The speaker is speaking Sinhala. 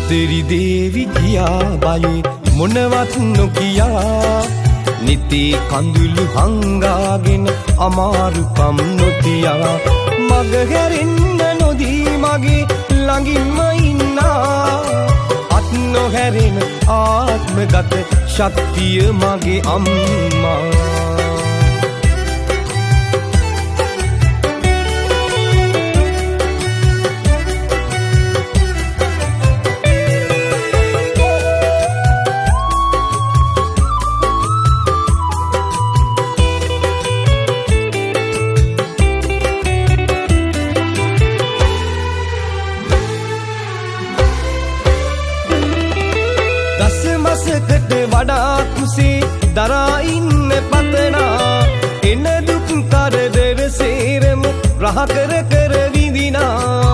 සුන්දරි දේවි කියා බයේ මොනවත් නොකියා නිතී කඳුළු හංගාගෙන අමාරුකම් නොතියා මග හැරෙන්න නොදී මගේ ළඟින්ම ඉන්නා අත් නොහැරෙන ආත්මගත ශක්තිය මගේ අම්මා වඩා කුසේ දරා ඉන්න පතනා එන දුක් කරදර සේරම රහ කර කර විඳිනා